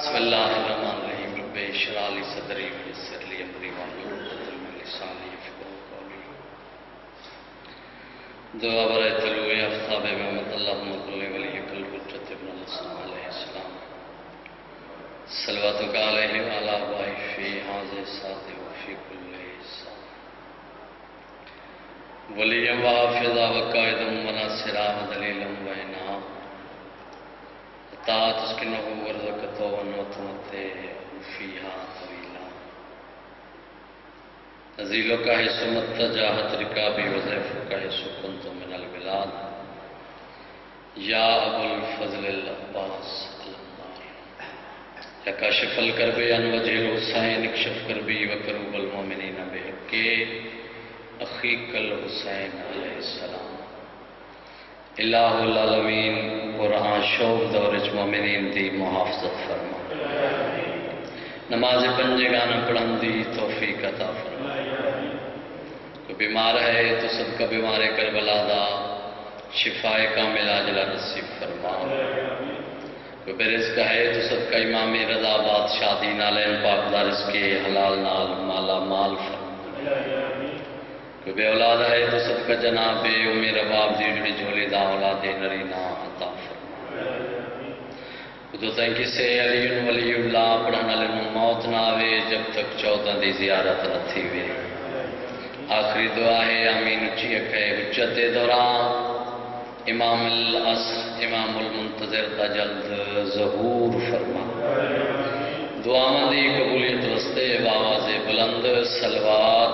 بسم اللہ الرحمن الرحیم رب اشرح لی صدری ویسر لی امری واحلل عقدۃ من لسانی یفقهوا قولی دعا برائے طلوع آفتاب محمد اللہم صل ولی کل حجت ابن الحسن علیہ السلام صلواتک علیہ وعلی آبائہ فی ھذا الساعۃ وفی کل ساعۃ ولیا وحافظا وقائدا وناصرا ودلیلا وعناء تا تسکنہ ورزقتہ ونتمتع فیہا طویلا نزیلک حیث متجاہت رکابی وضیفک حیث کنت من البلاد یا ابو الفضل العباس الانوار یا کاشف الکرب عن وجہ الحسین اکشف کربی وکروب المؤمنین بحق اخیک الحسین علیہ السلام الہ العالمین قرآن شوق دورج مومنین دی محافظت فرما نماز پنجے گانا پڑھن دی توفیق عطا فرما کوئی بیمار ہے تو صدقہ بیمار کربلا دا شفاء کامل عاجلہ نصیب فرما کوئی بے رزق ہے تو صدقہ امام رضا آباد شادی نالین پاک دا رزق حلال نال مالا مال فرما کوئی بے اولاد ہے تو صدقہ جناب امی رباب دی جڑی جھولی دا اولاد نرینا عطا فرما خودو تین کسے علی ولی اللہ پڑھنا لنو موت نہ آوے جب تک 14 دی زیارت نہ تھی وے آخری دعا ہے آمین اچھی اکھے حجت دوران امام العصر امام المنتظر تا جلد ظہور فرما دعا مندی قبولیت وستے بآواز بلند صلوات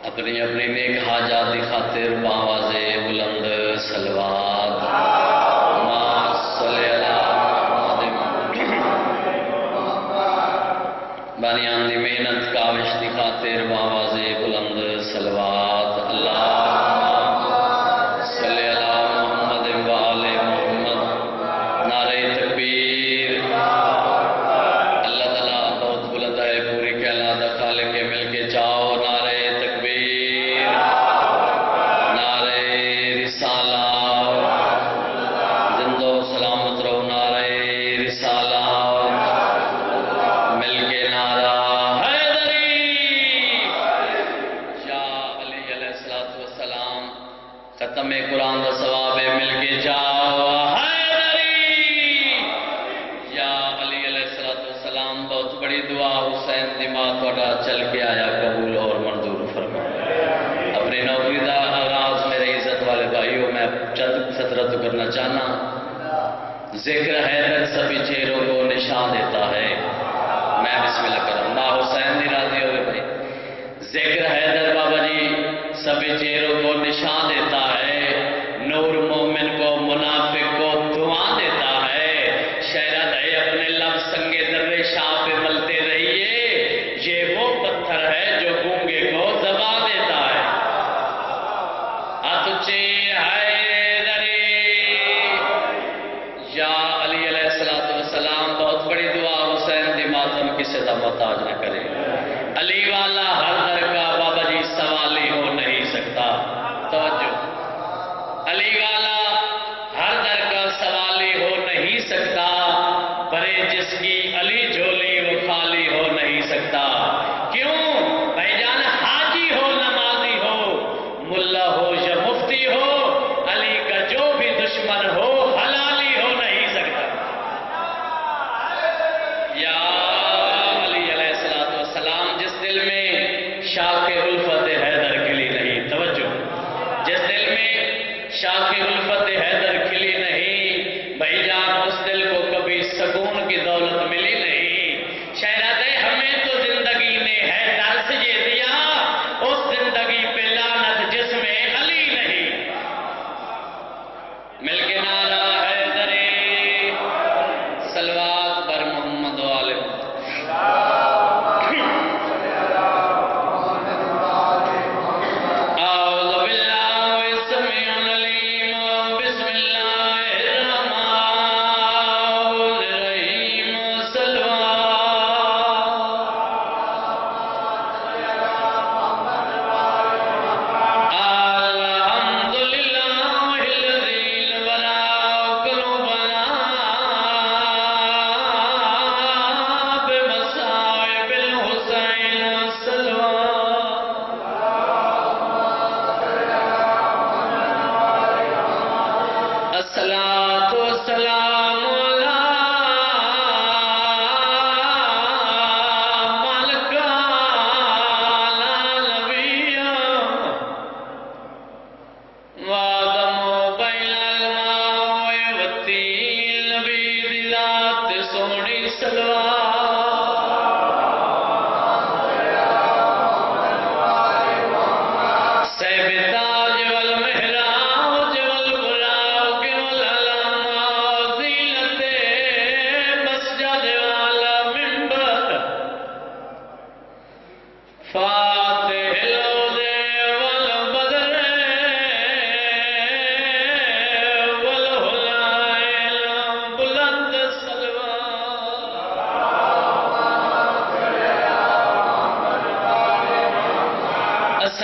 اپنی اپنی نیک حاجات دی خاطر بآواز بلند صلوات ما صلی اللہ بانیان دی محنت کاوش دی خاطر بآواز بلند صلوات اللہم صلی اللہ محمد وآل محمد نعرہ تکبیر اللہ تعالیٰ بہت بلند ہے پوری کائنات خالق کے مل کے چاہو نعرہ تکبیر نعرہ رسالہ زندہ و سلامت رہو نعرہ رسالہ مل کے نعرہ حیدری یا علی علیہ السلام ختم قرآن دا ثواب مل کے جاؤ حیدری یا علی علیہ السلام بہت بڑی دعا حسین دماغ توڑا چل کے آیا قبول اور منظور فرما اپنی نوکری دا آغاز میرے عزت والے بھائیوں میں چند خطرت کرنا چاہنا ذکر حیدر سبھی چہروں کو نشان دیتا ہے میں بسم اللہ کرم نا حسین دی راضی ہوئے بھائی ذکر حیدر بابا جی سبھی چہروں کو نشان دیتا ہے نور مومن کو منافق کو دعا دیتا ہے شہرت ہے اپنے لفظ سنگے در شاہ پہ ملتے رہیے یہ وہ پتھر ہے جو گونگے کو دبا دیتا ہے اتچے حیدری یا علی علیہ السلام بہت بڑی دعا حسین دی ماتم کسی دا محتاج نہ کرے علی والا ہر در کا بابا جی سوالی ہو نہیں سکتا توجہ علی والا ہر در کا سوالی ہو نہیں سکتا پرے جس کی علی جھولی وہ خالی ہو نہیں سکتا کیوں بھائی جان حاجی ہو نمازی ہو ملا ہو یا مفتی ہو علی کا جو بھی دشمن ہو حلالی ہو نہیں سکتا یا علی علیہ السلام جس دل میں شاق الفت حیدر کھلی نہیں توجہ جس دل میں شاق الفت حیدر کھلی نہیں بھائی جان اس دل کو کبھی سکون کی دولت ملی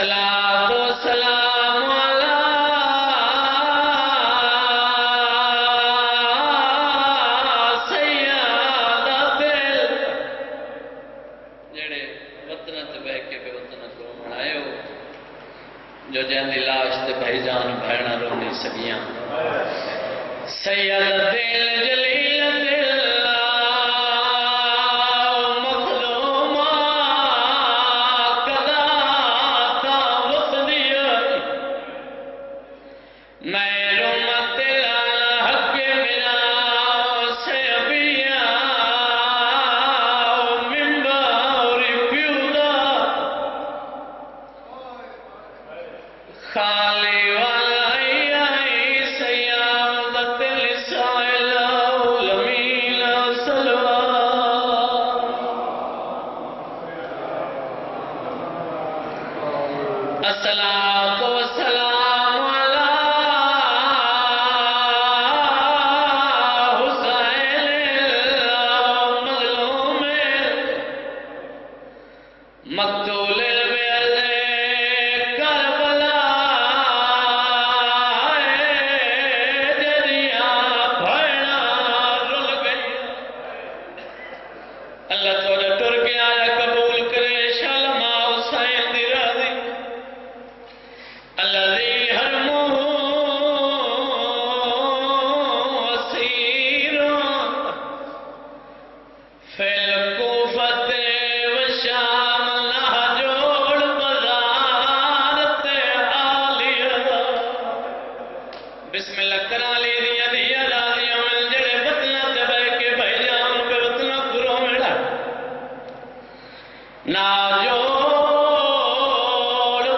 الصلاة والسلام على سیادت جڑے وطن تے بہ کے بے وطن کو منائے ہو جو جہاں لاش تے بھائی جان بھیڑا رونی سکیاں سید دل جلیل دل مظلومہ قضا تا وصدیہ میں رمت الحق ملا سے ابیہ منبر پیودا خالی والائی سیادت لسائل علمین صلوات الصلاة والسلام على حسین المظلوم مقتول کربلا جدیاں بھیڑا رل گئی اللہ توڑے ٹر کے آیا قبول کرے شلما حسین دی راضی الذي حرمه أسير في الكوفة والشام نهجول بزارت عالية بسم الله کرالي دیا دیا راضی عمل جڑے بطنہ تے بے کے بھائی جان پہ بطنہ پورو مڑا ناجوڑ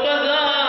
بزارت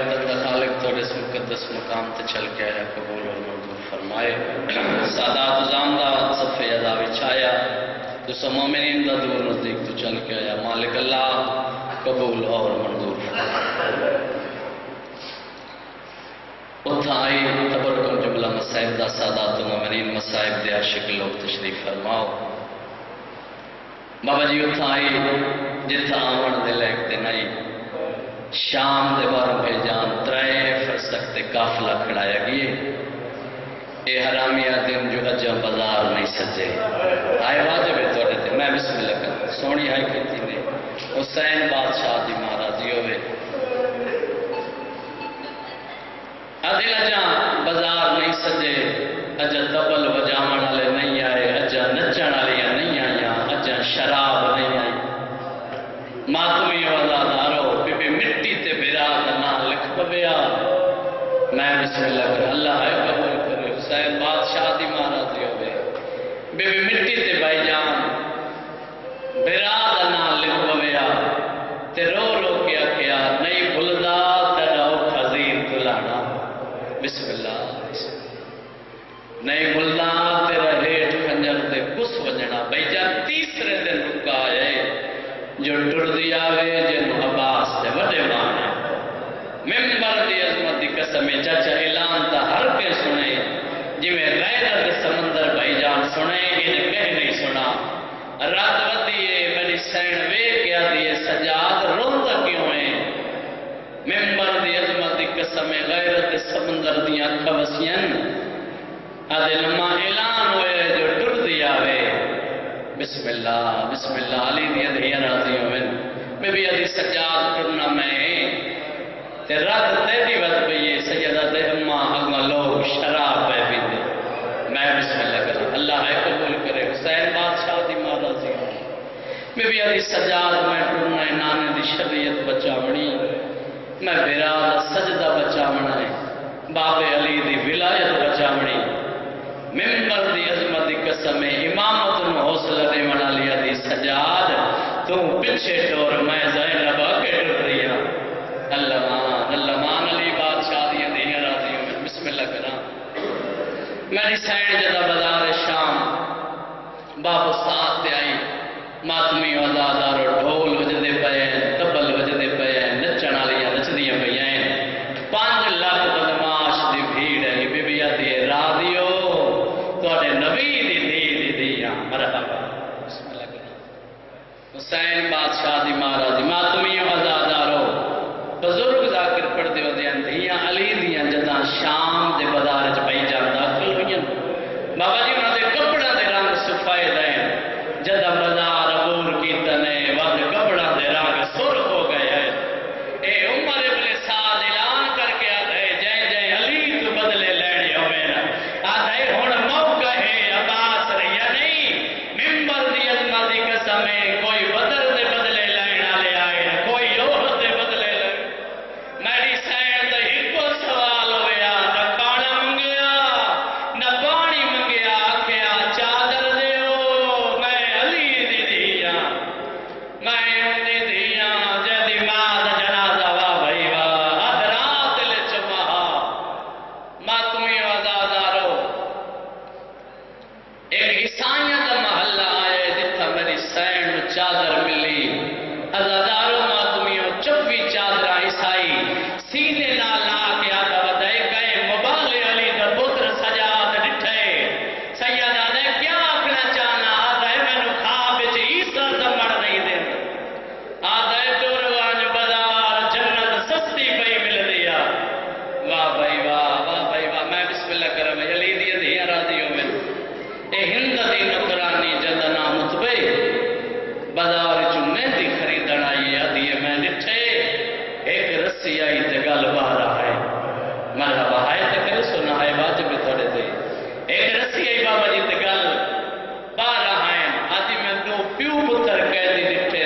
گردن کا خالق تو اس مقدس مقام تے چل کے آیا قبول اور منظور فرمائے سادات زامدہ صفحے ادا وچھایا تو مومنین دا دور نزدیک تو چل کے آیا مالک اللہ قبول اور منظور فرمائے اتھا آئی تبرکم جملہ مسائب دا سادات و مومنین مسائب دے عاشق لوگ تشریف فرماؤ بابا جی اتھا آئی جتھا آمن دے لیک دے نائی شام دے باروں بھیجان ترائے فرسک تے کافلہ کھڑایا گئے اے حرامیہ دن جو اجا بازار نہیں سجے آئے واجب ہے توڑے تھے میں بسم اللہ کرتا سونی آئی کہتی نے حسین بادشاہ دی مہاراجی ہوئے ادھل اجا بازار نہیں سجے اجا دبل وجامن والے نہیں آئے اجا نچن والیاں نہیں آئیاں اجا شراب نہیں آئی ماتمی وزادارو بے مٹی تے بیرا دنا لکھ پویا میں بسم اللہ کر اللہ ہے قبول کرے حسین بادشاہ دی مہاراجی ہوئے بے مٹی تے بھائی جان بیرا دنا لکھ پویا تے رو رو کیا کیا نہیں بھلدا تیرا خزیر دلانا بسم اللہ نہیں بھلدا تیرا ہیٹ خنجر تے کس وجنا بھائی جان تیسرے دن رکا آئے جو ٹر دیا وے جن عباس تے وڈے مانا ممبر دی عظمت دی قسم چاچا اعلان تا ہر کے سنے جی میں غیرت سمندر بھائی جان سنے انہیں کہہ نہیں سنا رات ودیے میری سین وے کیا دیے سجاد روندہ کیوں ہیں ممبر دی عظمت دی قسم غیرت سمندر دیا کھوسین آدھے لما اعلان ہوئے جو ٹر دیا وے بسم اللہ علی دی ادھیا راضی ہوئن میں بھی ادھی سجاد کرنا میں تے رات تیری وقت بھئیے سیدہ دے اما اگما لوگ شراب پہ بھی دے میں بسم اللہ کرنا اللہ ہے قبول کرے حسین بادشاہ دی مہاراجی ہوئن میں بھی ادھی سجاد میں ٹرنا نانے دی شریعت بچا منی میں بیراد سجدہ بچا منائے باب علی دی ولایت بچا منی ممبر دی عظمت دی قسم امامت نو حوصلہ دے منا لیا دی سجاد تو پچھے ٹور میں زینب کے ٹر ریا اللہ مان علی بادشاہ دی دنیا راضی ہوں بسم اللہ کرا میری سائن جدہ بازار شام باب استاد تے آئی ماتمی وزادار ڈھول وجدے پئے تبل وجدے پئے نچن والیاں نچدیاں پئیں 5 لاکھ بدماش دی بھیڑ ہے بی بی آتی ہے راضیو توڑے نبی دی دیا مرحبا بسم اللہ کرنا حسین بادشاہ دی مہاراجی ماتمی وزادارو بزرگ ذاکر پڑھ دیو دیاں دھیاں علی دیاں جداں شام دے بازار چ پئی جان داخل ہوئیں بابا جی انہاں دے کپڑا دے رنگ سفید ہیں جداں بازار عبور کیتا نے وقت کپڑا دے رنگ سرخ ہو گئے ہیں اے عمر ابن سعد اعلان کر کے آدھے جائیں جائیں علی تو بدلے لینے ہوئے نا آدھے ہون موقع ہے عباس رہیا نہیں ممبر دی عظمت دی قسم کوئی بدر دے بدلے لینا لے آئے کوئی یوہ دے بدلے لے میری سین دے ہی کو سوال ہویا نہ کانا منگیا نہ پانی منگیا آکھیا چادر دیو میں علی دی دیا میں ان دی دیا جدی ماد جنازہ وا بھائی وا ادرات لے چمہا ماتمی وزادارو ایک عیسائیاں دا محلہ آئے جتھا میری سین چادر ملی ازادارو ماتمیوں 24 چادرہ عیسائی سینے نہ لا کے آدھا ودائے گئے مبالے علی دا پتر سجاد ڈٹھے سیدہ نے کیا اپنا چانا آدھا میں نو خواب وچ عیسیٰ زمڑ نہیں دے آدھا چوروان بازار جنت سستی پئی مل دیا واہ بھائی واہ میں بسم اللہ کرم علی دی دھیاں راضی ہوئے اے ہند دی نکرانی جدنا مطبع بازار چ مہندی خریدن آئی آدھی میں ڈٹھے ایک رسی آئی تے گل باہر ہے مرحبا ہے تے کرے سنا ہے واجب تھوڑے تے ایک رسی آئی بابا جی تے گل باہر ہے آدھی میں دو پیو پتر قیدی ڈٹھے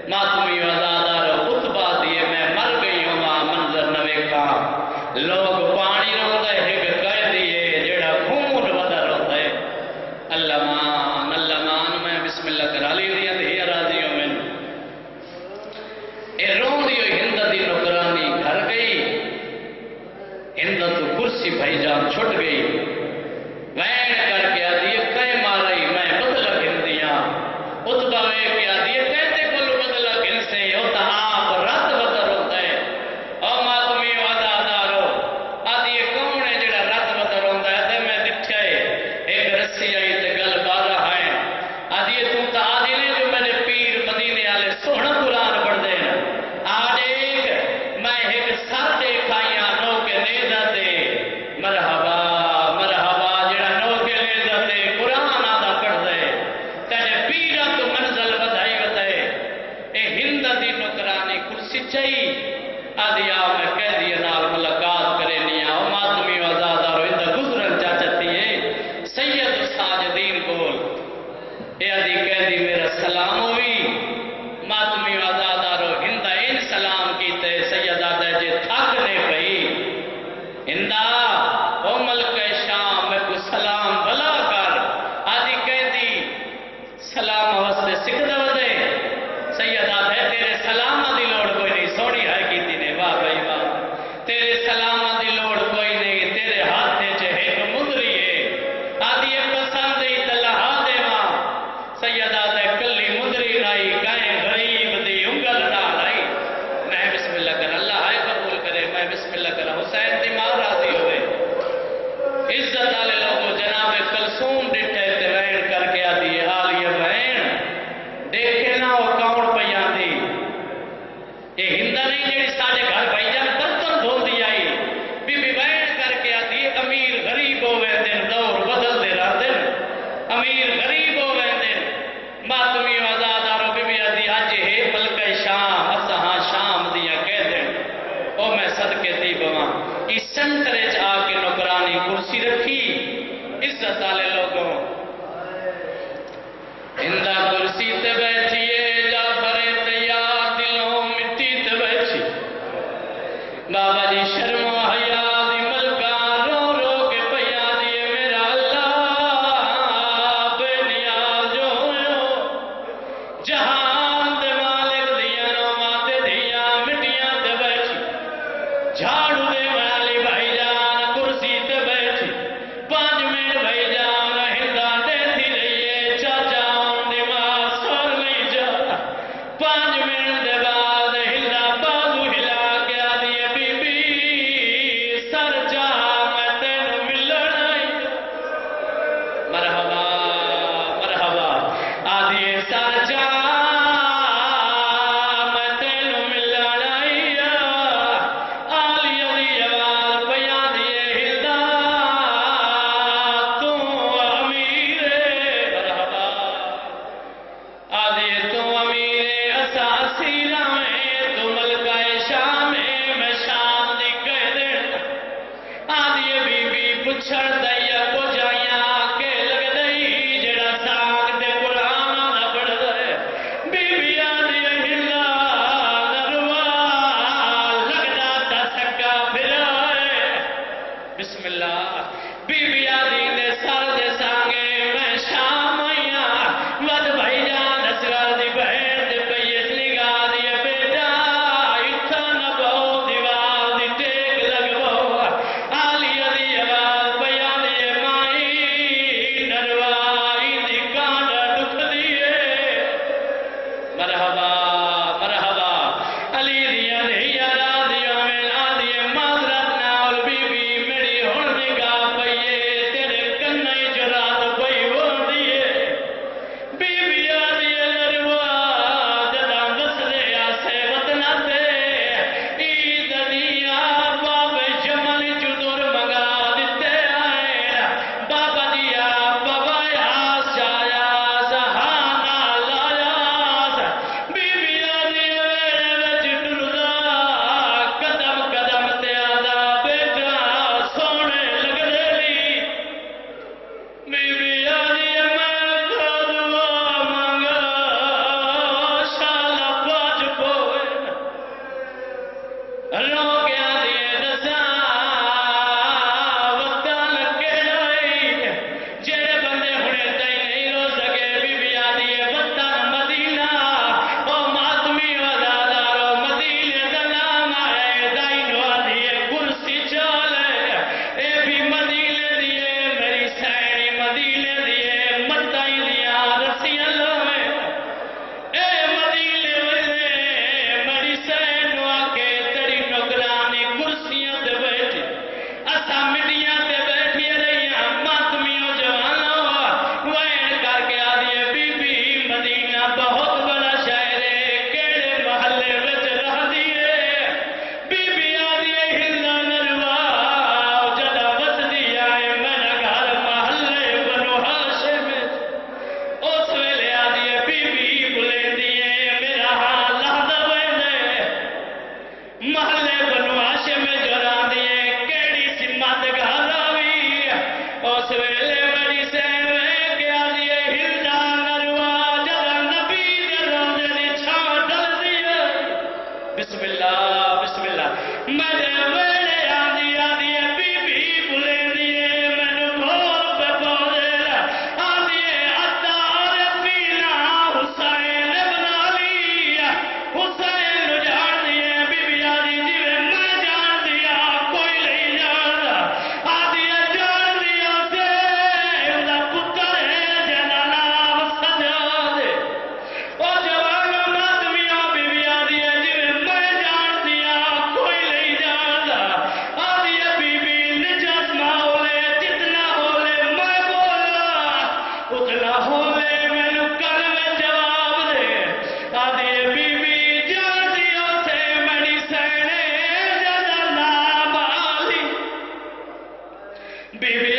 ماتمی وزادار خطبہ دیے میں مر گئی ہوں منظر نویکا لوگ پانی روندے ایک قیدی ہے جڑا خون ودر ہوندے اللہ مان میں بسم اللہ کرا لی دیا دھیا راضی ہوں میں اے رون دیو ہند دی نکرانی گھر گئی کرسی بھائی جان چھٹ گئی وین کر کے آدھی کئے مارئی میں بدلہ گھن دیا اتبا وے کے آدھی کہتے کل بدلہ گھن سے ہوتا آپ رات بدر ہوتا ہے او ماتمی وعدہ دارو آدھی کون ہے جڑا رات بدر ہوتا ہے تے میں دکھیا ہے ایک رسی آئی تے گل بارہ ہے آدھی تو تا آدھی نے جو میرے پیر مدینے والے سوہنا قرآن پڑھ دے آج ایک میں ایک سر دے کھائیاں نو کے نیزہ دے مرحبا مرحبا جڑا نو کے نیزہ دے قرآن آدھا پڑھ دے تیرے پیرہ تو منزل بدھائی بدھائے اے ہند دی نکرانی کرسی چاہی آدھی آؤ میں کہہ دیا نال ملاقات کرے نہیں آؤ ماتمی وزادہ رو اندہ گزرن چاچتی ہے سید ساجدین بول اے آدھی کہہ دی میرا سلام ہوئی ماتمی وزادہ رو ہندہ ان سلام کیتے سیدہ دے جے تھاکنے پئی ہندہ او ملک شام میں کو سلام بلا کر آدھی کہہ دی سلام واسطے سکھ دے سیدہ دے تیرے سلام دی لوڑ کوئی نہیں سوڑی ہے کیتی نے واہ بھائی واہ تیرے سلام دی لوڑ کوئی نہیں تیرے ہاتھے چے ایک مدری ہے آدھی پسند ہی تلہا دے ماں سیدہ دے کلی مدری رائی کائیں غریب دی انگل نہ رائی میں بسم اللہ کر اللہ آئے قبول کرے میں بسم اللہ کر حسین دی ماں راضی ہوئے عزت آلے لوگوں جناب کلثوم ڈٹھے تے وین کر کے آدھی آلیہ وین دیکھے نہ وہ کون پہ آدھی یہ ہندہ نہیں جیڑی ساڑھے گھر بھائی جان برتن دھول دی آئی بی بی وین کر کے آدھی امیر غریب ہوئے دن دور بدل دے رہا دن امیر غریب ہوئے دن ماتمی وزادارو بی بی آدھی آج ہے ملک شام اسہاں شام دیا کہہ دیں او میں صدقے دی بواں اس سنٹرے چ آ کے نوکرانی کرسی رکھی عزت والے لوگوں ہندہ کرسی تے بیٹھیے جا بھرے تیار دلوں مٹی تے بیٹھی بابا جی شرم و حیا دی ملکہ رو رو کے پیا دیے میرا اللہ بے نیاز جو ہو جہان دے مالک دیا نو ماتے دیا مٹیاں تے بیٹھی جھاڑو دے والی بھائی جان کرسی تے بیٹھی 5 منٹ بھائی جان ہندہ دیتی رہیے چاچا نماز سور نہیں جا 5 منٹ دے بعد ہندہ بازو ہلا کے آدھی بی بی سر جا میں تینوں ملن آئی مرحبا مرحبا آدھی سر جا میں تینوں ملن آئی آلیہ دی آواز پیا دیے ہندہ تو امیر مرحبا آدھی تو امیر اساسیرہ میں تو ملکہ شام میں شام دی کہہ دیں آدھی بی بی پچھڑ دیا کو جائیاں کے لگ دئی جڑا ساگ دے قرآن نہ پڑھ دے بی بی آدھی ہلا نروا لگنا تا سکا پھرائے بسم اللہ بی بی آدھی نے سر دے سانگے میں شام آئیاں ود بھائی جان اسرار دی بہن دے پیس نگاہ دی بیٹا اتھا نہ بہو دیوال دی ٹیک لگ بہو آلیہ دی آواز پیا دی مائی نروائی دی کانڈا دکھ دیئے مرحبا مرحبا علی دیا دیا رادیا میں آدھی معذرت نال بی بی میری ہن نگاہ پئیے اسا مٹیاں تے بیٹھی رہی ماتمیوں جوانوں وین کر کے آدھی بی بی مدینہ بہت بڑا شہر ہے کیڑے محلے وچ رہدی ہے بی بی آدھی ہلا نروا جدا وسدی آئے میرا گھر محلے بنو ہاشم اس ویلے آدھی بی بی بلیندی ہے میرا حال لحظہ ویندے محلے بنو ہاشم جرا دیے کیڑی سمت گھر آوی اس ویلے بڑی سیوے کہ آدھی ہلدا نروا جدا نبی دے روزے دی چھاں ڈل دیے بسم اللہ میرے ویلے آدھی بی بی بلیندی ہے مینو بھول پہ پودے آدھی اتار پینا حسین بنا لی حسین نو جان دیے بی بی آدھی جی میں جان دیا کوئی نہیں جاندا آدھی جان دیا سے ادا پتر ہے جنا نام سجاد او جوان مادمیاں بی بی آدھی جی میں جان دیا کوئی نہیں جاندا آدھی بی بی نجات ماولے جتنا ہولے میں بولا اتنا ہولے مینو کل میں جواب دے آدھی بی بی جان دیو سے میری سینے جدا نام آلی بی بی